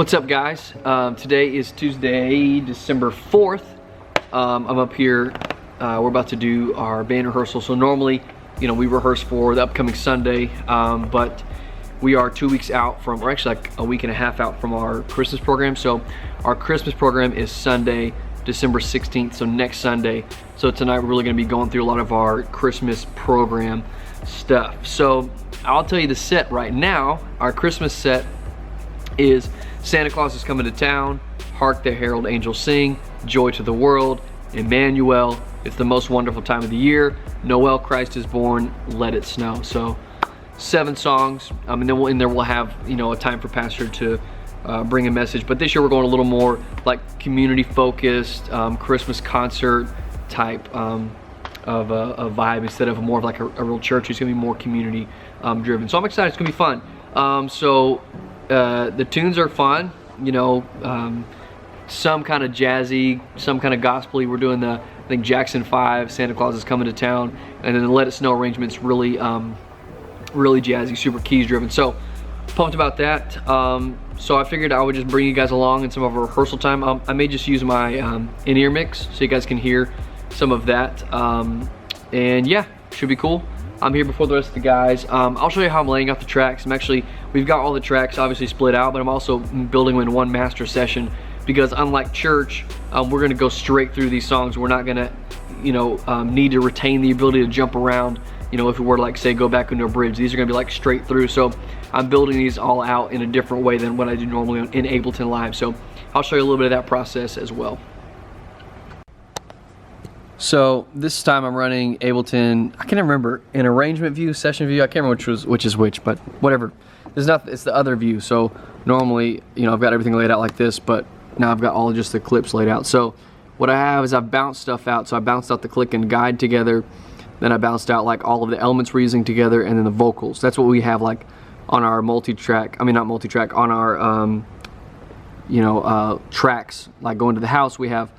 What's up, guys? Today is Tuesday, December 4th. I'm up here. We're about to do our band rehearsal. So normally, we rehearse for the upcoming Sunday, but we are 2 weeks out from, or actually like a week and a half out from our Christmas program. So our Christmas program is Sunday, December 16th, so next Sunday. So tonight we're really gonna be going through a lot of our Christmas program stuff. So I'll tell you the set right now. Our Christmas set is Santa Claus is Coming to Town, Hark the Herald Angels Sing, Joy to the World, Emmanuel, It's the Most Wonderful Time of the Year, Noel, Christ is Born, Let It Snow. So 7 songs, and then in there we'll have a time for Pastor to bring a message. But this year we're going a little more like community focused, Christmas concert type of a vibe instead of more of like a real church. It's gonna be more community driven. So I'm excited. It's gonna be fun. The tunes are fun, some kind of jazzy, some kind of gospel-y. We're doing I think Jackson 5, Santa Claus is Coming to Town, and then the Let It Snow arrangement's really really jazzy, super keys driven. So pumped about that. So I figured I would just bring you guys along in some of our rehearsal time. I may just use my in-ear mix so you guys can hear some of that. And yeah, should be cool. I'm here before the rest of the guys. I'll show you how I'm laying out the tracks. We've got all the tracks obviously split out, but I'm also building them in one master session because unlike church, we're gonna go straight through these songs. We're not gonna, need to retain the ability to jump around, if it were to, like, say, go back into a bridge. These are gonna be like straight through. So I'm building these all out in a different way than what I do normally in Ableton Live. So I'll show you a little bit of that process as well. So this time I'm running Ableton, I can't remember, an arrangement view, session view, I can't remember which is which, but whatever. It's the other view. So normally, I've got everything laid out like this, but now I've got all just the clips laid out. So what I have is I've bounced stuff out. So I bounced out the click and guide together, then I bounced out like all of the elements we're using together, and then the vocals. That's what we have like on our multi-track, not multi-track, on our tracks. Like going to the house, we have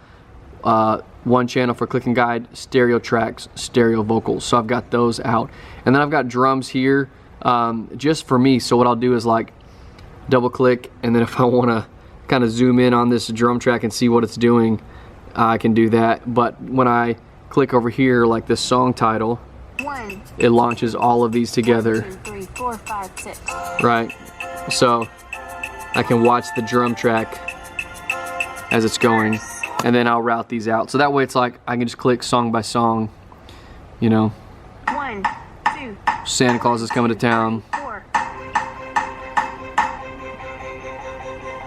one channel for click and guide, stereo tracks, stereo vocals. So I've got those out, and then I've got drums here just for me. So what I'll do is like double click, and then if I want to kind of zoom in on this drum track and see what it's doing, I can do that. But when I click over here, like this song title, it launches all of these together. 1, 2, 3, 4, 5, 6. Right, so I can watch the drum track as it's going, and then I'll route these out. So that way it's like I can just click song by song, 1, 2, Santa Claus is Coming to Town. 4.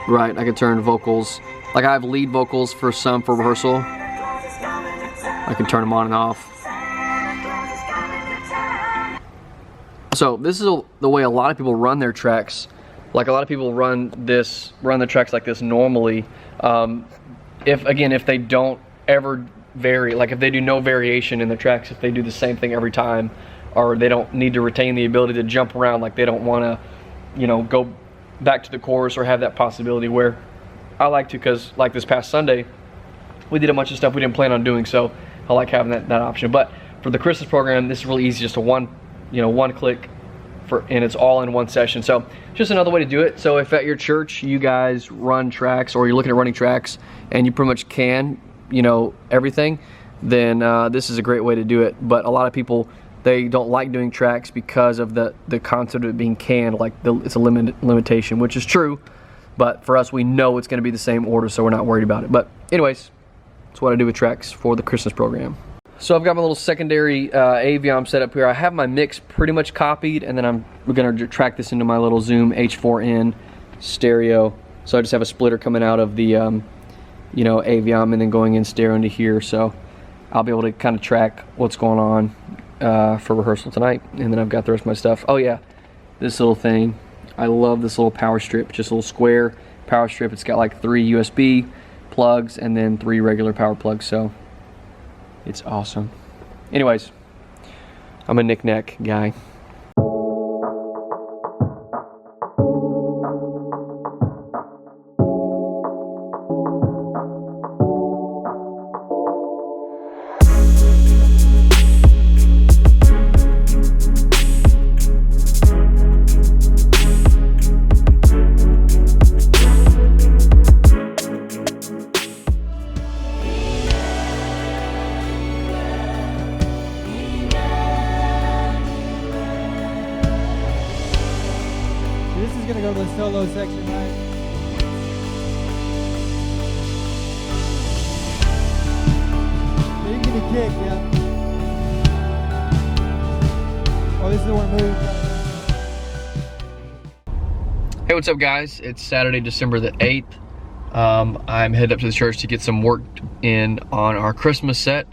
Right, I can turn vocals. Like I have lead vocals for rehearsal. I can turn them on and off. So this is the way a lot of people run their tracks. Like a lot of people run the tracks like this normally. If they don't ever vary, like if they do no variation in the tracks, if they do the same thing every time, or they don't need to retain the ability to jump around, like they don't want to, go back to the chorus or have that possibility, where I like to, because like this past Sunday, we did a bunch of stuff we didn't plan on doing, so I like having that option. But for the Christmas program, this is really easy, just a one click, and it's all in one session. So just another way to do it. So if at your church you guys run tracks, or you're looking at running tracks, and you pretty much can, everything, then this is a great way to do it. But a lot of people, they don't like doing tracks because of the concept of it being canned, like it's a limitation, which is true. But for us, we know it's going to be the same order, so we're not worried about it. But anyways, that's what I do with tracks for the Christmas program. So I've got my little secondary Aviom set up here. I have my mix pretty much copied, and then we're going to track this into my little Zoom H4n stereo. So I just have a splitter coming out of the Aviom and then going in stereo into here. So I'll be able to kind of track what's going on for rehearsal tonight. And then I've got the rest of my stuff. Oh yeah, this little thing. I love this little power strip, just a little square power strip. It's got like 3 USB plugs and then 3 regular power plugs, so it's awesome. Anyways, I'm a Knick Knack guy. This is gonna go to the solo section, right? So you can give me kick, yeah. Oh, this is the one move. Hey, what's up, guys? It's Saturday, December the 8th. I'm headed up to the church to get some work in on our Christmas set.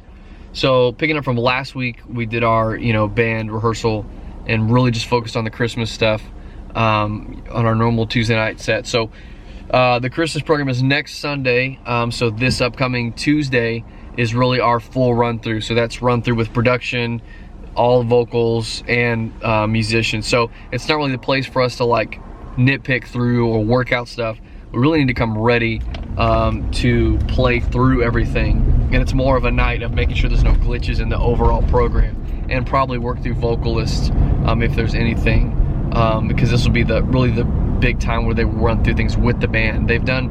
So picking up from last week, we did our band rehearsal and really just focused on the Christmas stuff on our normal Tuesday night set. So the Christmas program is next Sunday. So this upcoming Tuesday is really our full run through. So that's run through with production, all vocals, and musicians. So it's not really the place for us to like nitpick through or work out stuff. We really need to come ready to play through everything, and it's more of a night of making sure there's no glitches in the overall program, and probably work through vocalists if there's anything, because this will be really the big time where they run through things with the band. They've done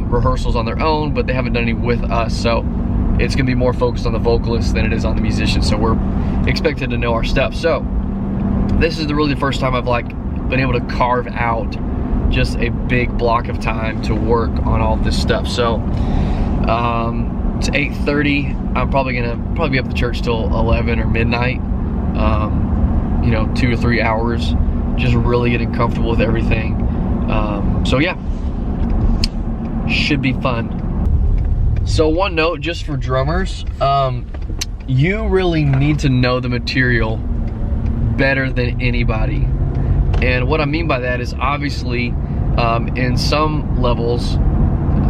rehearsals on their own, but they haven't done any with us, so it's gonna be more focused on the vocalists than it is on the musicians. So we're expected to know our stuff. So this is really the first time I've been able to carve out just a big block of time to work on all this stuff. So it's 8:30. I'm probably gonna be up at the church till 11 or midnight. 2 or 3 hours, just really getting comfortable with everything. So yeah, should be fun. So one note, just for drummers, you really need to know the material better than anybody. And what I mean by that is, obviously, in some levels,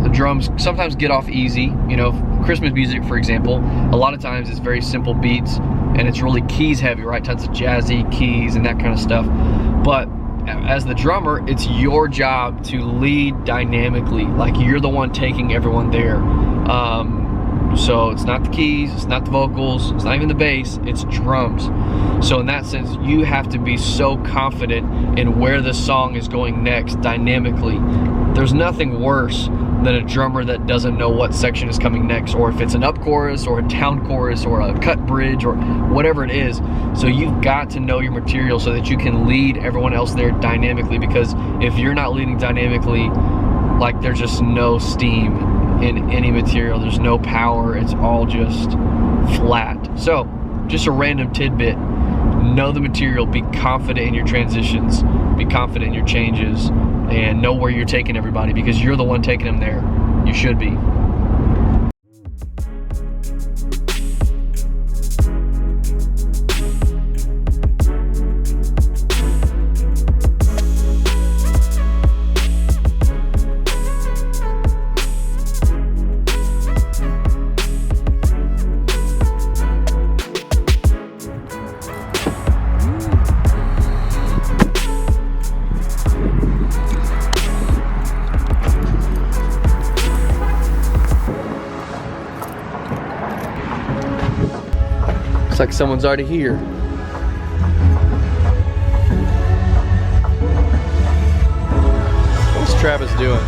the drums sometimes get off easy. Christmas music, for example, a lot of times it's very simple beats and it's really keys heavy, right? Tons of jazzy keys and that kind of stuff. But as the drummer, it's your job to lead dynamically. Like, you're the one taking everyone there. So it's not the keys, it's not the vocals, it's not even the bass, it's drums. So in that sense, you have to be so confident in where the song is going next dynamically. There's nothing worse than a drummer that doesn't know what section is coming next, or if it's an up chorus or a down chorus or a cut bridge or whatever it is. So you've got to know your material so that you can lead everyone else there dynamically, because if you're not leading dynamically, there's just no steam in any material, there's no power, it's all just flat. So just a random tidbit: know the material, be confident in your transitions, be confident in your changes, and know where you're taking everybody, because you're the one taking them there. You should be. Looks like someone's already here. What's Travis doing?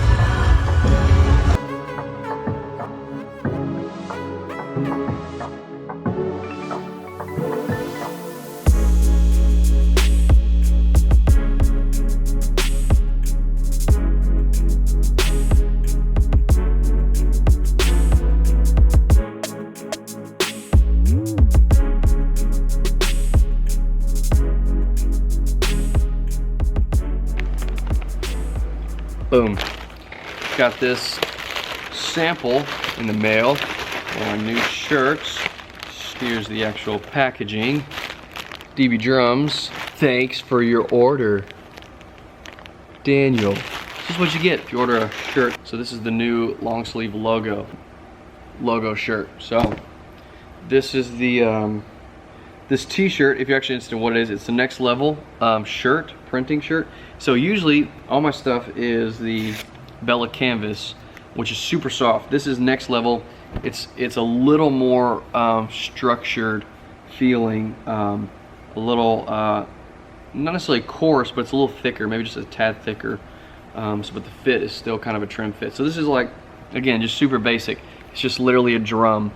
Boom. Got this sample in the mail for our new shirts. Here's the actual packaging. DB Drums, thanks for your order, Daniel. This is what you get if you order a shirt. So this is the new long sleeve logo shirt. So this is the this t-shirt. If you're actually interested in what it is, it's the Next Level shirt, printing shirt. So usually all my stuff is the Bella canvas, which is super soft. This is Next Level. It's a little more structured feeling, a little not necessarily coarse, but it's a little thicker, maybe just a tad thicker. But the fit is still kind of a trim fit. So this is like, again, just super basic. It's just literally a drum.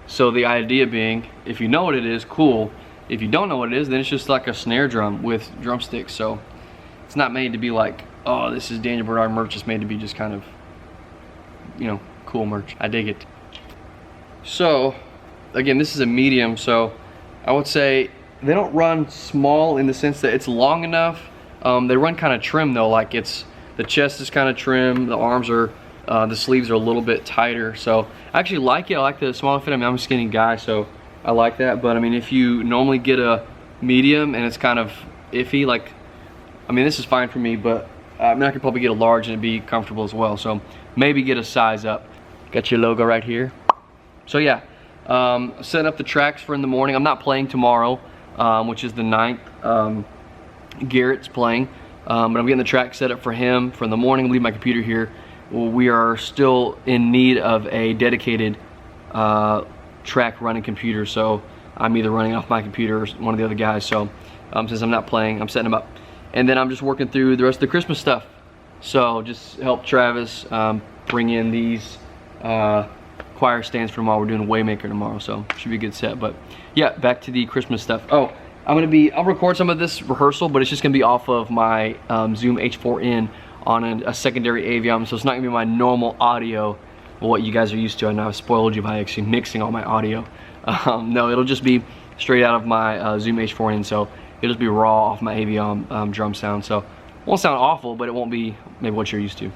So the idea being, if you know what it is, cool. If you don't know what it is, then it's just like a snare drum with drumsticks. So It's not made to be like, oh, this is Daniel Bernard merch. It's made to be just kind of, you know, cool merch. I dig it. So, again, this is a medium, so I would say they don't run small in the sense that it's long enough. They run kind of trim though, like the chest is kind of trim, the arms are, the sleeves are a little bit tighter. So I actually like it. I like the smaller fit. I mean, I'm a skinny guy, so I like that. But I mean, if you normally get a medium and it's kind of iffy, like, I mean, this is fine for me, but I mean, I could probably get a large and it'd be comfortable as well. So maybe get a size up. Got your logo right here. So yeah, setting up the tracks for in the morning. I'm not playing tomorrow, which is the 9th. Garrett's playing, but I'm getting the track set up for him for in the morning. I'm leaving my computer here. We are still in need of a dedicated track running computer, so I'm either running off my computer or one of the other guys. So since I'm not playing, I'm setting them up, and then I'm just working through the rest of the Christmas stuff. So just help Travis bring in these choir stands for tomorrow. We're doing a Waymaker tomorrow, so should be a good set. But yeah, back to the Christmas stuff. Oh, I'll record some of this rehearsal, but it's just gonna be off of my Zoom H4n on a secondary Aviom, so it's not gonna be my normal audio, what you guys are used to. I know I've spoiled you by actually mixing all my audio. No, it'll just be straight out of my Zoom H4n, so it'll just be raw off my Aviom drum sound. So it won't sound awful, but it won't be maybe what you're used to.